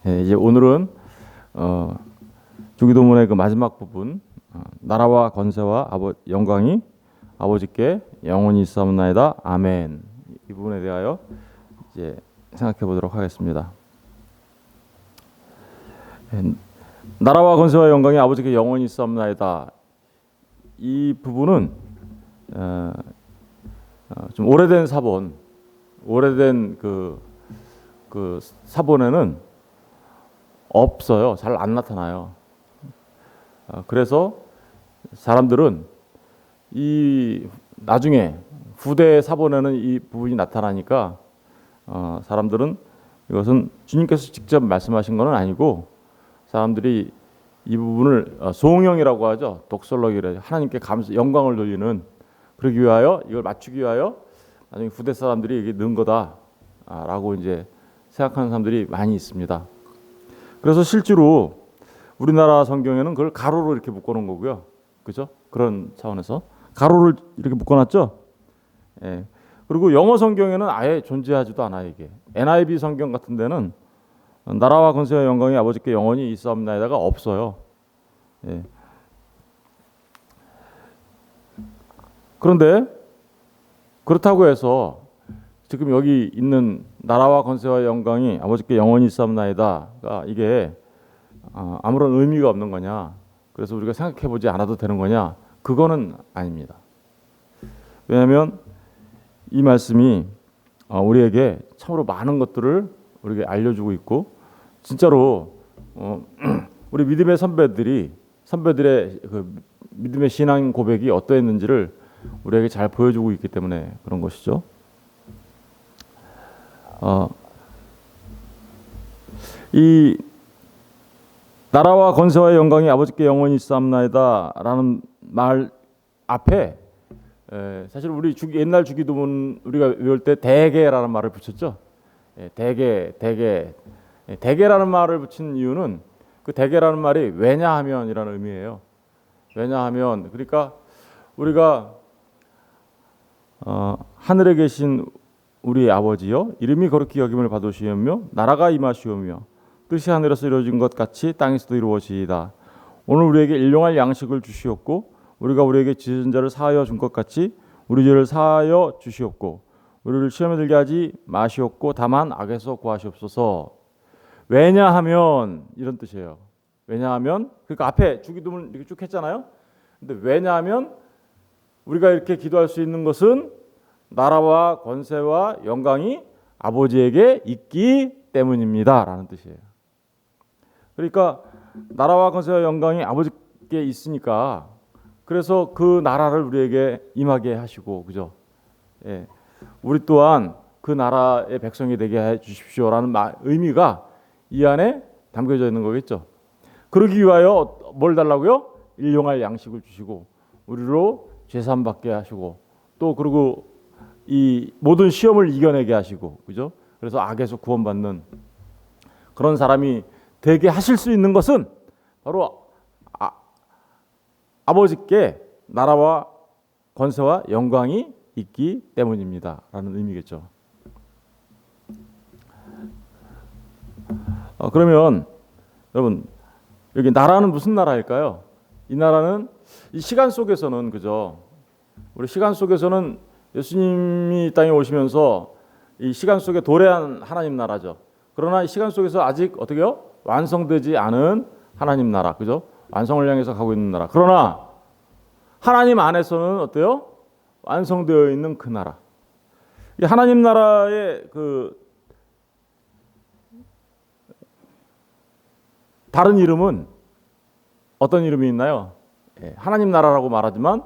이제 오늘은 주기도문의 그 마지막 부분, 나라와 권세와 영광이 아버지께 영원히 있사옵나이다. 아멘. 이 부분에 대하여 이제 생각해 보도록 하겠습니다. 나라와 권세와 영광이 아버지께 영원히 있사옵나이다. 이 부분은 좀 오래된 사본, 오래된 그 사본에는 없어요. 잘 안 나타나요. 그래서 사람들은 이 나중에 후대 사본에는 이 부분이 나타나니까 사람들은 이것은 주님께서 직접 말씀하신 것은 아니고 사람들이 이 부분을 소응형이라고 하죠. 독설록이래. 하나님께 영광을 돌리는, 그러기 위하여, 이걸 맞추기 위하여 나중에 후대 사람들이 이게 넣은 거다라고 이제 생각하는 사람들이 많이 있습니다. 그래서 실제로 우리나라 성경에는 그걸 가로로 이렇게 묶어놓은 거고요, 그죠? 그런 차원에서 가로를 이렇게 묶어놨죠. 예. 그리고 영어 성경에는 아예 존재하지도 않아요. 이게 NIV 성경 같은 데는 나라와 권세와 영광이 아버지께 영원히 있사옵나이다가 없어요. 예. 그런데 그렇다고 해서 지금 여기 있는 나라와 권세와 영광이 아버지께 영원히 있사옵나이다가 이게 아무런 의미가 없는 거냐, 그래서 우리가 생각해 보지 않아도 되는 거냐, 그거는 아닙니다. 왜냐하면 이 말씀이 우리에게 참으로 많은 것들을 우리에게 알려주고 있고, 진짜로 우리 믿음의 선배들의 그 믿음의 신앙 고백이 어떠했는지를 우리에게 잘 보여주고 있기 때문에 그런 것이죠. 이 나라와 권세와 영광이 아버지께 영원히 있사옵나이다라는 말 앞에 사실 우리 옛날 주기도문 우리가 외울 때 대개라는 말을 붙였죠. 대개라는 말을 붙인 이유는 그 대개라는 말이 왜냐하면이라는 의미예요. 왜냐하면, 그러니까 우리가 하늘에 계신 우리 아버지여, 이름이 거룩히 여김을 받으시오며 나라가 임하시오며 뜻이 하늘에서 이루어진 것 같이 땅에서도 이루어지이다. 오늘 우리에게 일용할 양식을 주시옵고 우리가 우리에게 지은 자를 사하여 준 것 같이 우리 죄를 사하여 주시옵고 우리를 시험에 들게 하지 마시옵고 다만 악에서 구하시옵소서. 왜냐하면, 이런 뜻이에요. 왜냐하면, 그러니까 앞에 주기도문 이렇게 쭉 했잖아요. 근데 왜냐하면 우리가 이렇게 기도할 수 있는 것은 나라와 권세와 영광이 아버지에게 있기 때문입니다 라는 뜻이에요. 그러니까 나라와 권세와 영광이 아버지께 있으니까, 그래서 그 나라를 우리에게 임하게 하시고, 그죠? 예. 우리 또한 그 나라의 백성이 되게 해 주십시오라는 의미가 이 안에 담겨져 있는 거겠죠. 그러기 위하여 뭘 달라고요? 일용할 양식을 주시고 우리로 죄사함 받게 하시고, 또 그리고 이 모든 시험을 이겨내게 하시고, 그죠? 그래서 악에서 구원받는 그런 사람이 되게 하실 수 있는 것은 바로 아버지께 나라와 권세와 영광이 있기 때문입니다 라는 의미겠죠. 그러면 여러분, 여기 나라는 무슨 나라일까요? 이 나라는 이 시간 속에서는, 그죠? 우리 시간 속에서는 예수님이 이 땅에 오시면서 이 시간 속에 도래한 하나님 나라죠. 그러나 이 시간 속에서 아직 어떻게요? 완성되지 않은 하나님 나라, 그죠? 완성을 향해서 가고 있는 나라. 그러나 하나님 안에서는 어때요? 완성되어 있는 그 나라. 이 하나님 나라의 그 다른 이름은 어떤 이름이 있나요? 하나님 나라라고 말하지만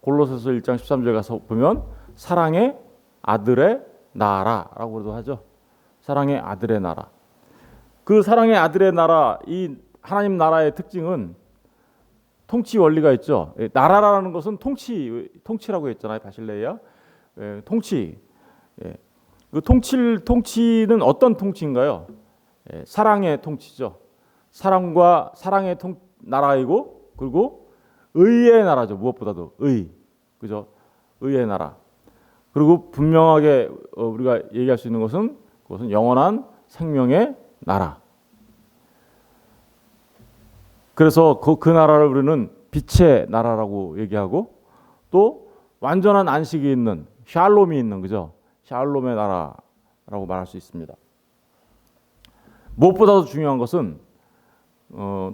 골로새서 1장 13절 가서 보면 사랑의 아들의 나라라고도 하죠. 사랑의 아들의 나라. 그 사랑의 아들의 나라, 이 하나님 나라의 특징은 통치 원리가 있죠. 나라라는 것은 통치라고 했잖아요. 바실레이아. 통치. 그 통치는 어떤 통치인가요? 사랑의 통치죠. 사랑의 나라이고, 그리고 의의 나라죠. 무엇보다도 그죠? 의의 나라. 그리고 분명하게 우리가 얘기할 수 있는 것은 그것은 영원한 생명의 나라. 그래서 그 나라를 우리는 빛의 나라라고 얘기하고 또 완전한 안식이 있는 샬롬이 있는 그죠? 샬롬의 나라라고 말할 수 있습니다. 무엇보다도 중요한 것은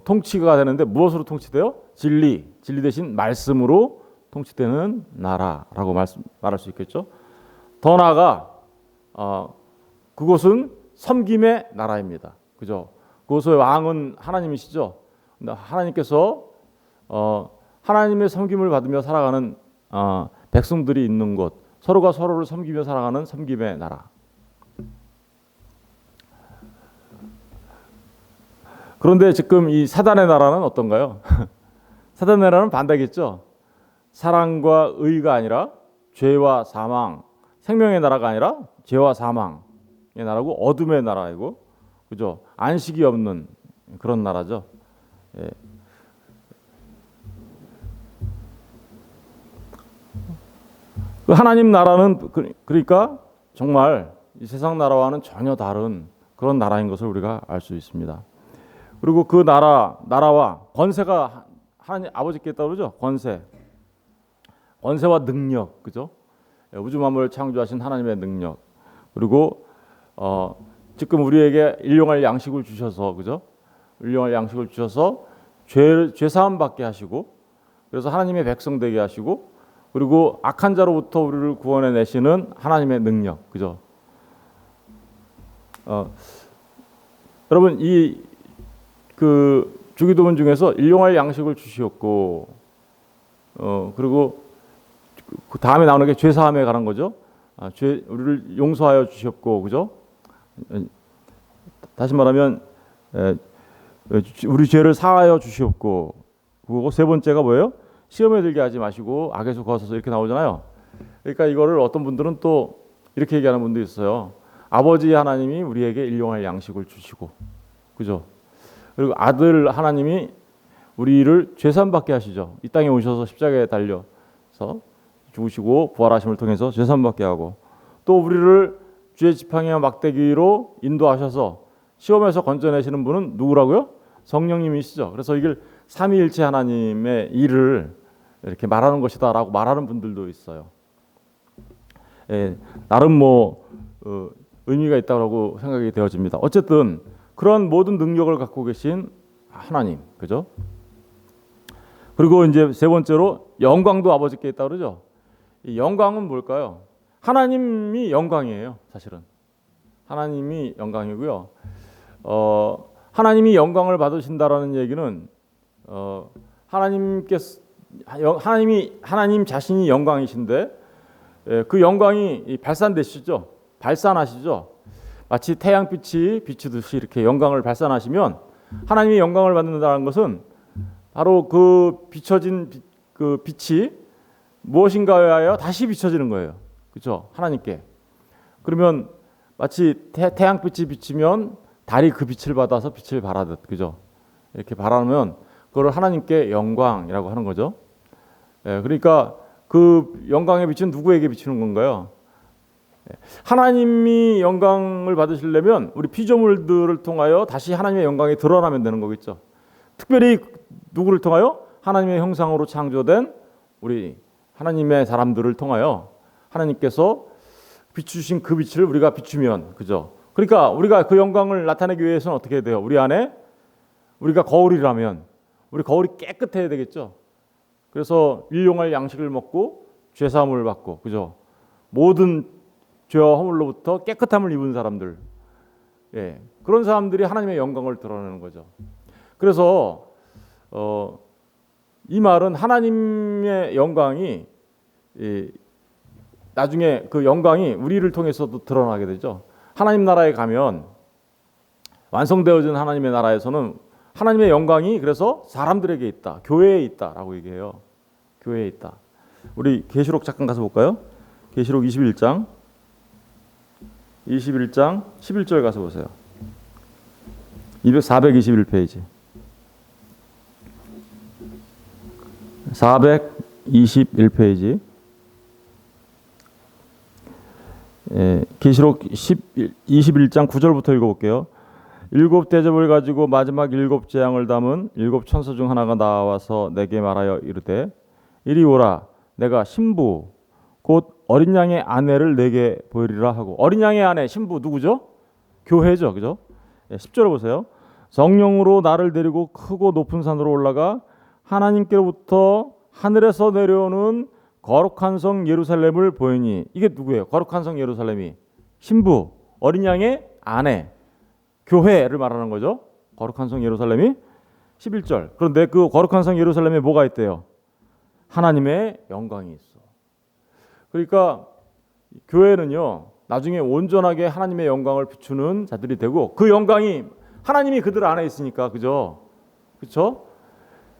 통치가 되는데 무엇으로 통치돼요? 진리 대신 말씀으로 통치되는 나라라고 말할 수 있겠죠. 더 나아가 그곳은 섬김의 나라입니다. 그죠? 그곳의 왕은 하나님이시죠. 하나님께서 하나님의 섬김을 받으며 살아가는 백성들이 있는 곳, 서로가 서로를 섬기며 살아가는 섬김의 나라. 그런데 지금 이 사단의 나라는 어떤가요? 사단의 나라는 반대겠죠. 사랑과 의가 아니라 죄와 사망, 생명의 나라가 아니라 죄와 사망의 나라고 어둠의 나라이고, 그죠? 안식이 없는 그런 나라죠. 예. 그 하나님 나라는 그러니까 정말 이 세상 나라와는 전혀 다른 그런 나라인 것을 우리가 알 수 있습니다. 그리고 그 나라와 권세가 하나님 아버지께 있다고 그러죠. 권세와 능력, 그죠? 우주 만물을 창조하신 하나님의 능력. 그리고 지금 우리에게 일용할 양식을 주셔서, 그죠? 일용할 양식을 주셔서 죄 사함 받게 하시고, 그래서 하나님의 백성 되게 하시고, 그리고 악한 자로부터 우리를 구원해 내시는 하나님의 능력, 그죠? 여러분 그 주기도문 중에서 일용할 양식을 주시었고, 그리고 그 다음에 나오는 게 죄 사함에 관한 거죠. 우리를 용서하여 주셨고, 그죠? 다시 말하면 우리 죄를 사하여 주시었고, 그리고 세 번째가 뭐예요? 시험에 들게 하지 마시고 악에서 구하소서 이렇게 나오잖아요. 그러니까 이거를 어떤 분들은 또 이렇게 얘기하는 분도 있어요. 아버지 하나님이 우리에게 일용할 양식을 주시고, 그죠? 그리고 아들 하나님이 우리를 죄산 받게 하시죠. 이 땅에 오셔서 십자가에 달려서 죽으시고 부활하심을 통해서 죄산 받게 하고, 또 우리를 죄의 지팡이와 막대기로 인도하셔서 시험에서 건져내시는 분은 누구라고요? 성령님이시죠. 그래서 이걸 삼위일체 하나님의 일을 이렇게 말하는 것이다라고 말하는 분들도 있어요. 예, 나름 의미가 있다고 생각이 되어집니다. 어쨌든 그런 모든 능력을 갖고 계신 하나님, 그죠? 그리고 이제 세 번째로 영광도 아버지께 있다 그러죠. 이 영광은 뭘까요? 하나님이 영광이에요, 사실은. 하나님이 영광이고요. 하나님이 영광을 받으신다라는 얘기는 하나님 자신이 영광이신데, 그 영광이 발산되시죠. 발산하시죠. 마치 태양빛이 비추듯이 이렇게 영광을 발산하시면 하나님의 영광을 받는다는 것은 바로 그 비춰진 그 빛이 무엇인가에 하여 다시 비춰지는 거예요. 그렇죠? 하나님께. 그러면 마치 태양빛이 비치면 달이 그 빛을 받아서 빛을 발하듯, 그죠? 이렇게 발하면 그걸 하나님께 영광이라고 하는 거죠. 그러니까 그 영광의 빛은 누구에게 비치는 건가요? 하나님이 영광을 받으시려면 우리 피조물들을 통하여 다시 하나님의 영광이 드러나면 되는 거겠죠. 특별히 누구를 통하여? 하나님의 형상으로 창조된 우리 하나님의 사람들을 통하여 하나님께서 비추신 그 빛을 우리가 비추면, 그죠? 그러니까 우리가 그 영광을 나타내기 위해서는 어떻게 해야 돼요? 우리 안에 우리가 거울이라면 우리 거울이 깨끗해야 되겠죠. 그래서 일용할 양식을 먹고 죄 사함을 받고, 그죠? 모든 죄와 허물로부터 깨끗함을 입은 사람들, 그런 사람들이 하나님의 영광을 드러내는 거죠. 그래서 이 말은 하나님의 영광이 나중에 그 영광이 우리를 통해서도 드러나게 되죠. 하나님 나라에 가면 완성되어진 하나님의 나라에서는 하나님의 영광이 그래서 사람들에게 있다, 교회에 있다라고 얘기해요. 교회에 있다. 우리 계시록 잠깐 가서 볼까요? 계시록 21장 11절 가서 보세요. 421페이지. 421페이지. 계시록 21장 9절부터 읽어볼게요. 일곱 대접을 가지고 마지막 일곱 재앙을 담은 일곱 천사 중 하나가 나와서 내게 말하여 이르되 이리 오라 내가 신부 곧 어린 양의 아내를 내게 보이리라 하고. 어린 양의 아내 신부 누구죠? 교회죠. 그죠? 10절을 보세요. 성령으로 나를 데리고 크고 높은 산으로 올라가 하나님께로부터 하늘에서 내려오는 거룩한 성 예루살렘을 보이니. 이게 누구예요? 거룩한 성 예루살렘이 신부, 어린 양의 아내, 교회를 말하는 거죠. 거룩한 성 예루살렘이 11절. 그런데 그 거룩한 성 예루살렘에 뭐가 있대요? 하나님의 영광이 있어. 그러니까 교회는요, 나중에 온전하게 하나님의 영광을 비추는 자들이 되고, 그 영광이 하나님이 그들 안에 있으니까, 그죠? 그렇죠?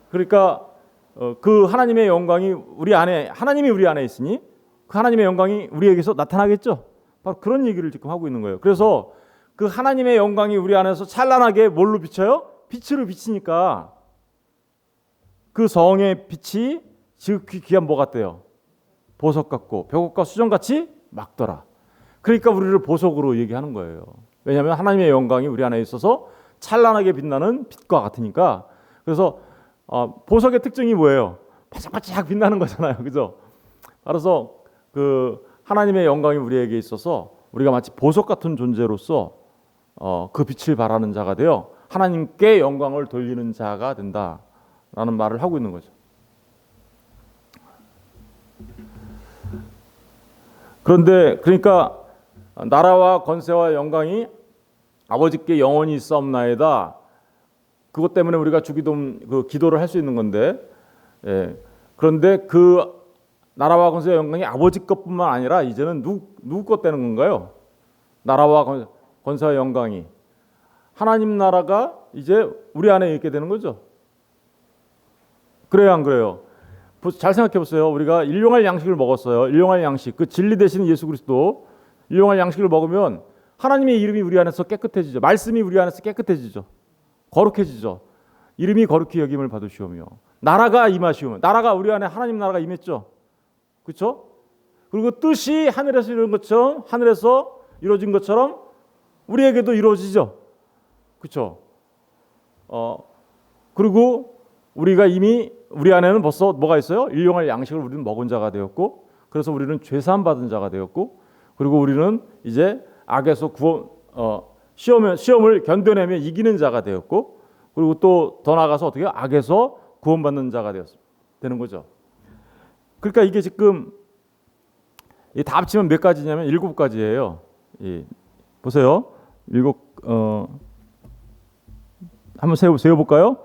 그러니까 그 하나님의 영광이 우리 안에, 하나님이 우리 안에 있으니 그 하나님의 영광이 우리에게서 나타나겠죠. 바로 그런 얘기를 지금 하고 있는 거예요. 그래서 그 하나님의 영광이 우리 안에서 찬란하게 뭘로 비쳐요? 빛으로 비치니까 그 성의 빛이 지극히 귀한 뭐 같대요? 보석 같고 벽옥과 수정같이 막더라. 그러니까 우리를 보석으로 얘기하는 거예요. 왜냐하면 하나님의 영광이 우리 안에 있어서 찬란하게 빛나는 빛과 같으니까. 그래서 보석의 특징이 뭐예요? 반짝반짝 빛나는 거잖아요. 그죠? 그래서 그 하나님의 영광이 우리에게 있어서 우리가 마치 보석 같은 존재로서 그 빛을 발하는 자가 되어 하나님께 영광을 돌리는 자가 된다라는 말을 하고 있는 거죠. 그런데 그러니까 나라와 권세와 영광이 아버지께 영원히 있사옵나이다. 그것 때문에 우리가 주기도 그 기도를 할 수 있는 건데, 그런데 그 나라와 권세와 영광이 아버지 것뿐만 아니라 이제는 누구 것 되는 건가요? 나라와 권세와 영광이 하나님 나라가 이제 우리 안에 있게 되는 거죠. 그래요, 안 그래요? 잘 생각해 보세요. 우리가 일용할 양식을 먹었어요. 일용할 양식, 그 진리 되시는 예수 그리스도 일용할 양식을 먹으면 하나님의 이름이 우리 안에서 깨끗해지죠. 말씀이 우리 안에서 깨끗해지죠. 거룩해지죠. 이름이 거룩히 여김을 받으시오며 나라가 임하시오며. 나라가 우리 안에 하나님 나라가 임했죠. 그렇죠? 그리고 뜻이 하늘에서 이루어진 것처럼, 하늘에서 이루어진 것처럼 우리에게도 이루어지죠. 그렇죠? 그리고 우리가 이미 우리 안에는 벌써 뭐가 있어요? 일용할 양식을 우리는 먹은 자가 되었고, 그래서 우리는 죄사함 받은 자가 되었고, 그리고 우리는 이제 악에서 시험을 견뎌내며 이기는 자가 되었고, 그리고 또 더 나아가서 어떻게 악에서 구원받는 자가 되는 거죠. 그러니까 이게 지금 다 합치면 몇 가지냐면 7가지예요. 보세요. 한번 세워볼까요?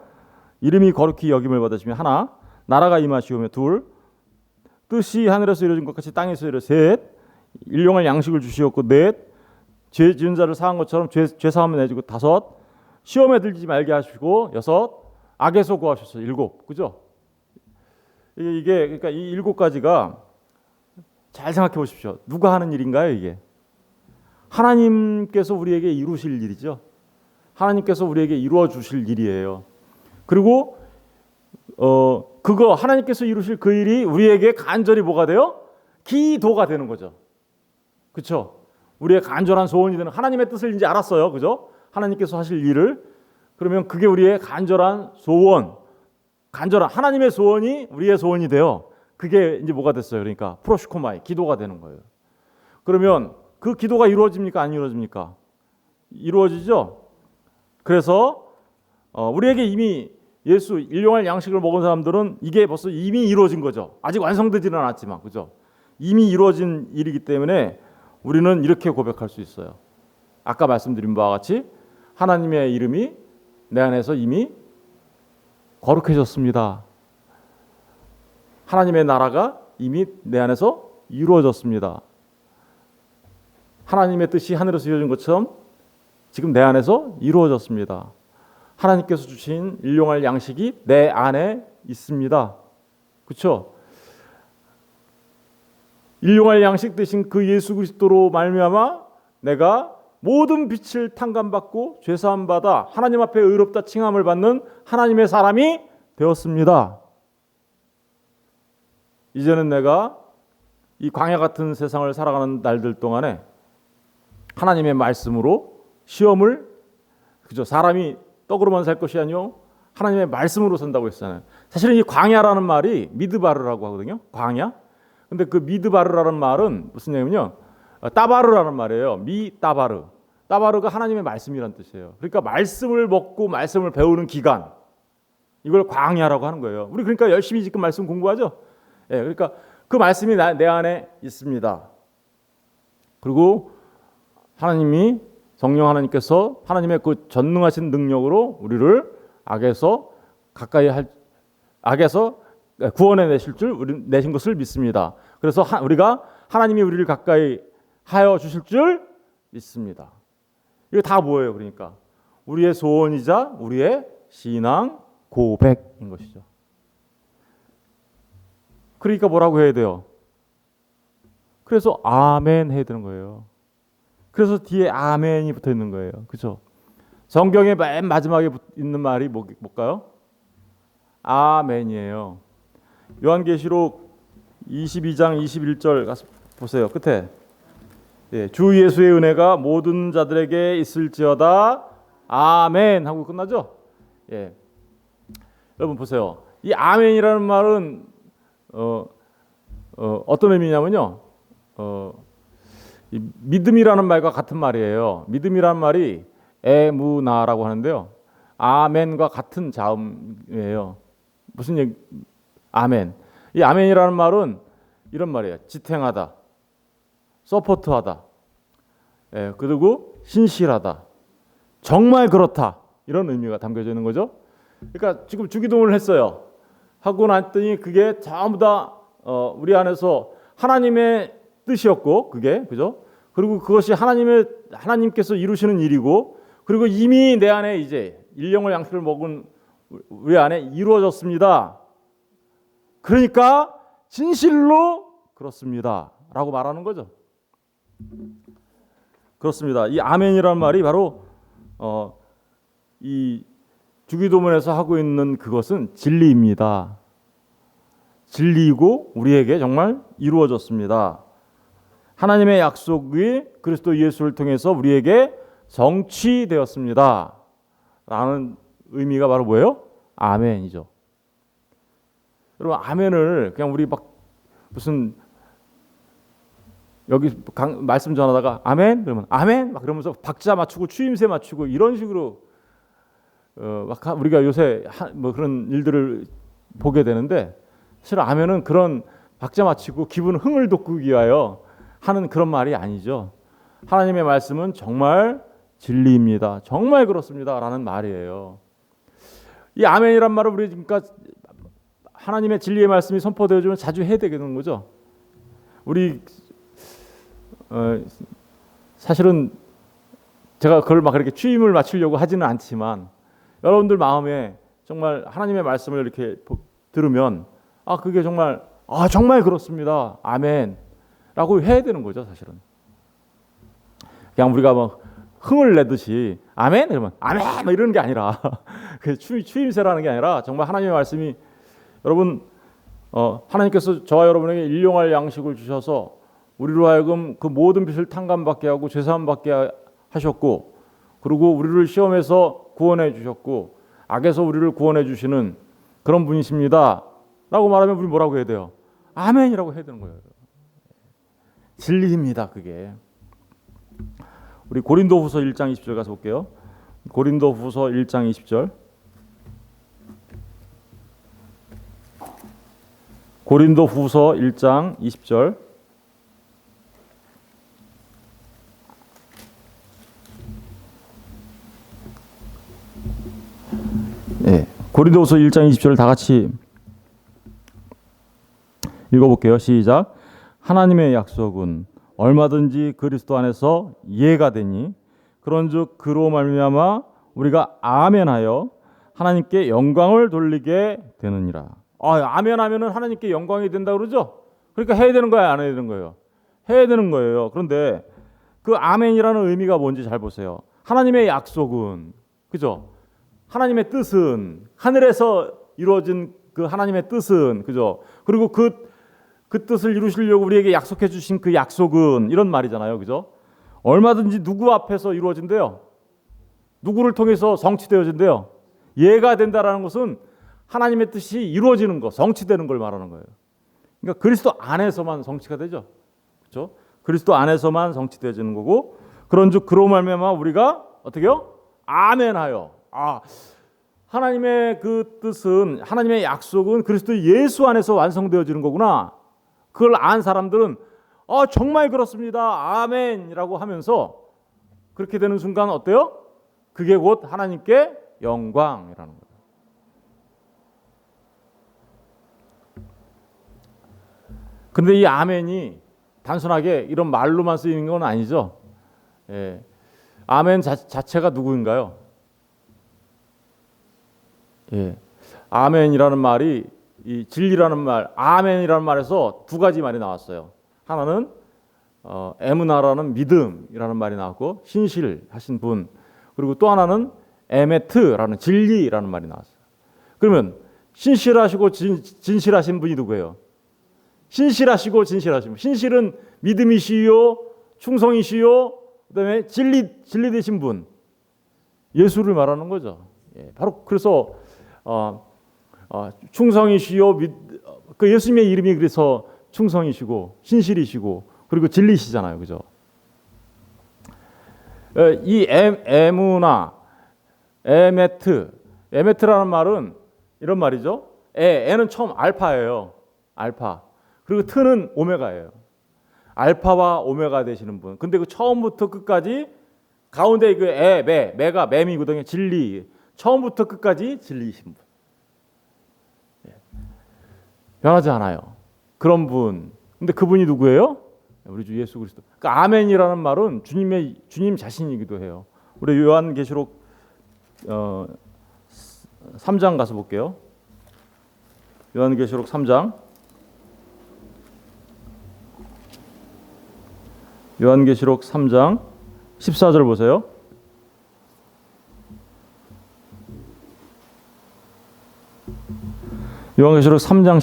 이름이 거룩히 여김을 받으시며 하나, 나라가 임하시오며 둘, 뜻이 하늘에서 이루어진 것 같이 땅에서 이루어진 셋, 일용할 양식을 주시었고 넷, 죄 지은 자를 사한 것처럼 죄 사함을 내주고 다섯, 시험에 들지 말게 하시고 여섯, 악에서 구하셔서 일곱. 그죠? 이게 그러니까 이 7가지가 잘 생각해 보십시오. 누가 하는 일인가요, 이게? 하나님께서 우리에게 이루실 일이죠. 하나님께서 우리에게 이루어 주실 일이에요. 그리고 그거 하나님께서 이루실 그 일이 우리에게 간절히 뭐가 돼요? 기도가 되는 거죠. 그렇죠? 우리의 간절한 소원이 되는, 하나님의 뜻을 이제 알았어요. 그죠? 하나님께서 하실 일을. 그러면 그게 우리의 간절한 소원, 간절한 하나님의 소원이 우리의 소원이 돼요. 그게 이제 뭐가 됐어요? 그러니까 프로시코마이, 기도가 되는 거예요. 그러면 그 기도가 이루어집니까? 안 이루어집니까? 이루어지죠. 그래서 우리에게 이미 예수 일용할 양식을 먹은 사람들은 이게 벌써 이미 이루어진 거죠. 아직 완성되지는 않았지만, 그죠? 이미 이루어진 일이기 때문에 우리는 이렇게 고백할 수 있어요. 아까 말씀드린 바와 같이 하나님의 이름이 내 안에서 이미 거룩해졌습니다. 하나님의 나라가 이미 내 안에서 이루어졌습니다. 하나님의 뜻이 하늘에서 이루어진 것처럼 지금 내 안에서 이루어졌습니다. 하나님께서 주신 일용할 양식이 내 안에 있습니다. 그렇죠? 일용할 양식 대신 그 예수 그리스도로 말미암아 내가 모든 빛을 탕감받고 죄사함 받아 하나님 앞에 의롭다 칭함을 받는 하나님의 사람이 되었습니다. 이제는 내가 이 광야 같은 세상을 살아가는 날들 동안에 하나님의 말씀으로 시험을 그죠? 사람이 떡으로만 살 것이 아니요 하나님의 말씀으로 산다고 했잖아요. 사실은 이 광야라는 말이 미드바르라고 하거든요. 광야. 근데 그 미드바르라는 말은 무슨 얘기냐면요. 따바르라는 말이에요. 미따바르. 따바르가 하나님의 말씀이란 뜻이에요. 그러니까 말씀을 먹고 말씀을 배우는 기간. 이걸 광야라고 하는 거예요. 우리 그러니까 열심히 지금 말씀 공부하죠. 예, 그러니까 그 말씀이 내 안에 있습니다. 그리고 하나님이 성령 하나님께서 하나님의 그 전능하신 능력으로 우리를 악에서 구원해 내신 것을 믿습니다. 그래서 우리가 하나님이 우리를 가까이 하여 주실 줄 믿습니다. 이거 다 뭐예요? 그러니까 우리의 소원이자 우리의 신앙 고백인 것이죠. 그러니까 뭐라고 해야 돼요? 그래서 아멘 해야 되는 거예요. 그래서 뒤에 아멘이 붙어 있는 거예요. 그렇죠? 성경의 맨 마지막에 있는 말이 뭘까요? 아멘이에요. 요한계시록 22장 21절 가서 보세요. 끝에 예, 주 예수의 은혜가 모든 자들에게 있을지어다 아멘 하고 끝나죠? 예. 여러분 보세요. 이 아멘이라는 말은 어떤 의미냐면요. 이 믿음이라는 말과 같은 말이에요. 믿음이라는 말이 에무나라고 하는데요. 아멘과 같은 자음이에요. 무슨 얘기? 아멘. 이 아멘이라는 말은 이런 말이에요. 지탱하다, 서포트하다, 예, 그리고 신실하다, 정말 그렇다 이런 의미가 담겨져 있는 거죠. 그러니까 지금 주기도문을 했어요. 하고 났더니 그게 전부 다 우리 안에서 하나님의 뜻이었고 그게 그죠? 그리고 그것이 하나님께서 이루시는 일이고 그리고 이미 내 안에 이제 일용할 양식을 먹은 우리 안에 이루어졌습니다. 그러니까 진실로 그렇습니다라고 말하는 거죠. 그렇습니다. 이 아멘이라는 말이 바로 이 주기도문에서 하고 있는 그것은 진리입니다. 진리이고 우리에게 정말 이루어졌습니다. 하나님의 약속이 그리스도 예수를 통해서 우리에게 성취되었습니다. 라는 의미가 바로 뭐예요? 아멘이죠. 여러분 아멘을 그냥 우리 막 무슨 여기 말씀 전하다가 아멘 그러면 아멘 막 그러면서 박자 맞추고 추임새 맞추고 이런 식으로 막 우리가 요새 뭐 그런 일들을 보게 되는데 사실 아멘은 그런 박자 맞추고 기분 흥을 돋구기 위하여 하는 그런 말이 아니죠. 하나님의 말씀은 정말 진리입니다. 정말 그렇습니다라는 말이에요. 이 아멘이란 말을 우리 그러니까 하나님의 진리의 말씀이 선포되어지면 자주 해야 되는 거죠. 우리 사실은 제가 그걸 막 그렇게 추임을 맞추려고 하지는 않지만 여러분들 마음에 정말 하나님의 말씀을 이렇게 들으면 그게 정말 정말 그렇습니다. 아멘라고 해야 되는 거죠, 사실은. 그냥 우리가 뭐 흥을 내듯이 아멘 그러면 아멘 뭐 이러는 게 아니라 그 추임새라는 게 아니라 정말 하나님의 말씀이 여러분 하나님께서 저와 여러분에게 일용할 양식을 주셔서 우리로 하여금 그 모든 빚을 탕감받게 하고 죄사함 받게 하셨고 그리고 우리를 시험에서 구원해 주셨고 악에서 우리를 구원해 주시는 그런 분이십니다. 라고 말하면 우리 뭐라고 해야 돼요? 아멘이라고 해야 되는 거예요. 진리입니다. 그게. 우리 고린도후서 1장 20절 가서 볼게요. 고린도후서 1장 20절. 고린도후서 1장 20절. 네, 고린도후서 1장 20절을 다 같이 읽어볼게요. 시작. 하나님의 약속은 얼마든지 그리스도 안에서 이해가 되니 그런즉 그로 말미암아 우리가 아멘하여 하나님께 영광을 돌리게 되느니라. 아멘하면은 하나님께 영광이 된다 그러죠. 그러니까 해야 되는 거야, 안 해야 되는 거예요? 해야 되는 거예요. 그런데 그 아멘이라는 의미가 뭔지 잘 보세요. 하나님의 약속은 그죠? 하나님의 뜻은 하늘에서 이루어진 그 하나님의 뜻은 그죠? 그리고 그 뜻을 이루시려고 우리에게 약속해 주신 그 약속은 이런 말이잖아요. 그죠? 얼마든지 누구 앞에서 이루어진대요? 누구를 통해서 성취되어진대요? 예가 된다라는 것은 하나님의 뜻이 이루어지는 거, 성취되는 걸 말하는 거예요. 그러니까 그리스도 안에서만 성취가 되죠. 그렇죠? 그리스도 안에서만 성취되어지는 거고, 그런즉 그로 말미암아 우리가 어떻게요? 아멘하여. 하나님의 그 뜻은, 하나님의 약속은 그리스도 예수 안에서 완성되어지는 거구나. 그걸 안 사람들은 정말 그렇습니다. 아멘이라고 하면서 그렇게 되는 순간 어때요? 그게 곧 하나님께 영광이라는 거예요. 근데 이 아멘이 단순하게 이런 말로만 쓰이는 건 아니죠. 예. 아멘 자체가 누구인가요? 예. 아멘이라는 말이, 이 진리라는 말, 아멘이라는 말에서 두 가지 말이 나왔어요. 하나는 에무나라는 믿음이라는 말이 나왔고, 신실하신 분. 그리고 또 하나는 에메트라는 진리라는 말이 나왔어요. 그러면 신실하시고 진실하신 분이 누구예요? 신실하시고 진실하신 분. 신실은 믿음이시요, 충성이시요, 그다음에 진리 되신 분, 예수를 말하는 거죠. 예, 바로 그래서 충성이시요, 그 예수님의 이름이 그래서 충성이시고 신실이시고 그리고 진리시잖아요, 그죠? 이 에무나, 에메트라는 말은 이런 말이죠. 에는 처음 알파예요. 알파. 그리고 트는 오메가예요. 알파와 오메가 되시는 분. 근데 그 처음부터 끝까지 가운데 그 메가 맴이거든요. 진리. 처음부터 끝까지 진리이신 분. 예. 변하지 않아요. 그런 분. 근데 그분이 누구예요? 우리 주 예수 그리스도. 그러니까 아멘이라는 말은 주님 자신이기도 해요. 우리 요한계시록 3장 가서 볼게요. 요한계시록 3장. 요한계시록 3장 14절 보세요. 요한계시록 3장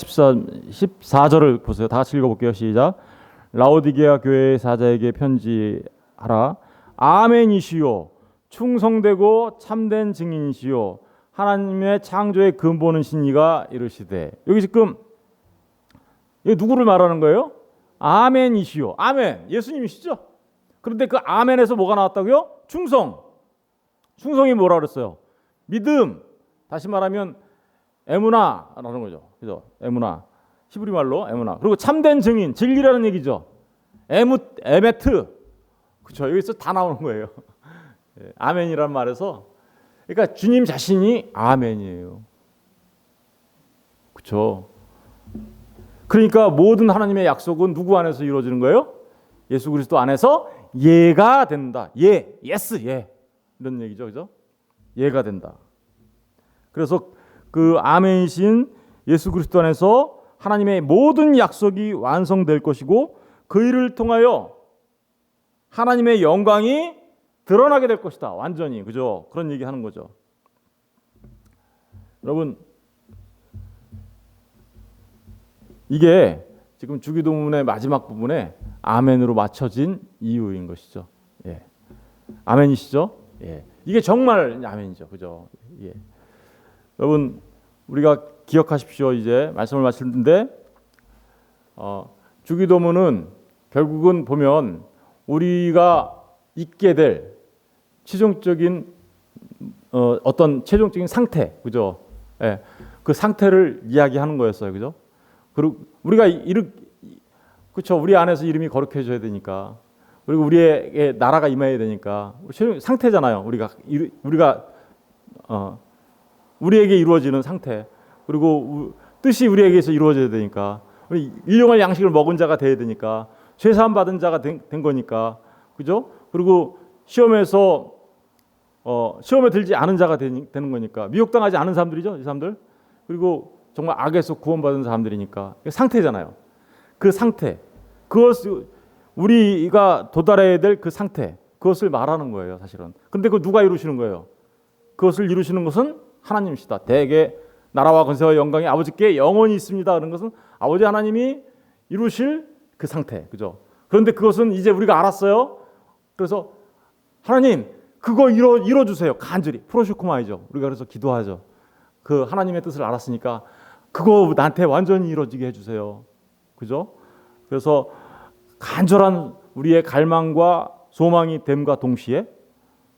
14절을 보세요. 다 같이 읽어볼게요. 시작. 라오디게아 교회의 사자에게 편지하라. 아멘이시요, 충성되고 참된 증인이시요, 하나님의 창조의 근본은 신이가 이르시되. 여기 지금 누구를 말하는 거예요? 아멘이시요. 아멘. 예수님이시죠? 그런데 그 아멘에서 뭐가 나왔다고요? 충성. 충성이 뭐라 그랬어요? 믿음. 다시 말하면 에무나라는 거죠. 그죠? 에무나. 히브리 말로 에무나. 그리고 참된 증인, 진리라는 얘기죠. 에메트. 그렇죠. 여기서 다 나오는 거예요. 아멘이라는 말에서, 그러니까 주님 자신이 아멘이에요. 그렇죠. 그러니까 모든 하나님의 약속은 누구 안에서 이루어지는 거예요? 예수 그리스도 안에서 예가 된다. 예스, 이런 얘기죠, 그죠? 예가 된다. 그래서 그 아멘이신 예수 그리스도 안에서 하나님의 모든 약속이 완성될 것이고, 그 일을 통하여 하나님의 영광이 드러나게 될 것이다. 완전히, 그죠? 그런 얘기하는 거죠. 여러분, 이게 지금 주기도문의 마지막 부분에 아멘으로 맞춰진 이유인 것이죠. 예. 아멘이시죠? 예. 이게 정말 아멘이죠. 그죠? 예. 여러분, 우리가 기억하십시오. 이제 말씀을 마치는데, 주기도문은 결국은 보면 우리가 있게 될 최종적인 어떤 최종적인 상태, 그죠? 예. 그 상태를 이야기하는 거였어요. 그죠? 그리고 우리가 그렇죠. 우리 안에서 이름이 거룩해져야 되니까, 그리고 우리에게 나라가 임해야 되니까 상태잖아요. 우리에게 이루어지는 상태, 그리고 뜻이 우리에게서 이루어져야 되니까, 우리 일용할 양식을 먹은 자가 돼야 되니까, 죄 사함 받은 자가 된 거니까, 그죠? 그리고 시험에 들지 않은 자가 되는 거니까, 미혹당하지 않은 사람들이죠, 이 사람들. 그리고 정말 악에서 구원받은 사람들이니까 상태잖아요. 그 상태, 그것을 우리가 도달해야 될 그 상태, 그것을 말하는 거예요, 사실은. 근데 그 누가 이루시는 거예요? 그것을 이루시는 것은 하나님이시다. 대개 나라와 권세와 영광이 아버지께 영원히 있습니다. 그런 것은 아버지 하나님이 이루실 그 상태, 그죠? 그런데 그것은 이제 우리가 알았어요. 그래서 하나님, 그거 이뤄 주세요. 간절히 프로슈코마이죠. 우리가 그래서 기도하죠. 그 하나님의 뜻을 알았으니까 그거 나한테 완전히 이루어지게 해주세요. 그죠? 그래서 간절한 우리의 갈망과 소망이 됨과 동시에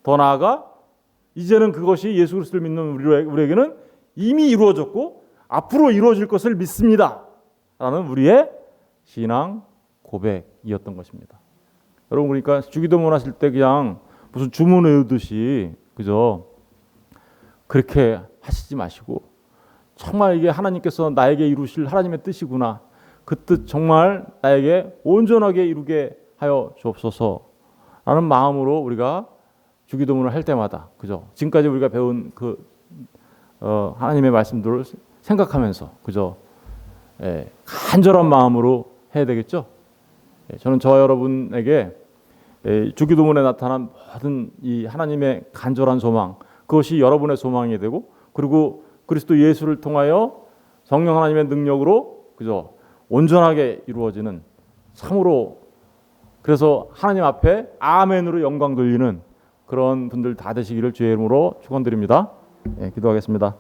더 나아가 이제는 그것이 예수 그리스도를 믿는 우리에게는 이미 이루어졌고 앞으로 이루어질 것을 믿습니다. 라는 우리의 신앙 고백이었던 것입니다. 여러분, 그러니까 주기도문 하실 때 그냥 무슨 주문 외우듯이 그죠? 그렇게 하시지 마시고 정말 이게 하나님께서 나에게 이루실 하나님의 뜻이구나. 그 뜻 정말 나에게 온전하게 이루게 하여 주옵소서라는 마음으로 우리가 주기도문을 할 때마다 그죠? 지금까지 우리가 배운 그 하나님의 말씀들을 생각하면서 그죠? 간절한 마음으로 해야 되겠죠? 저는 저와 여러분에게 주기도문에 나타난 모든 이 하나님의 간절한 소망, 그것이 여러분의 소망이 되고, 그리고 그리스도 예수를 통하여 성령 하나님의 능력으로 그죠? 온전하게 이루어지는, 참으로 그래서 하나님 앞에 아멘으로 영광 돌리는 그런 분들 다 되시기를 주의 이름으로 축원드립니다. 기도하겠습니다.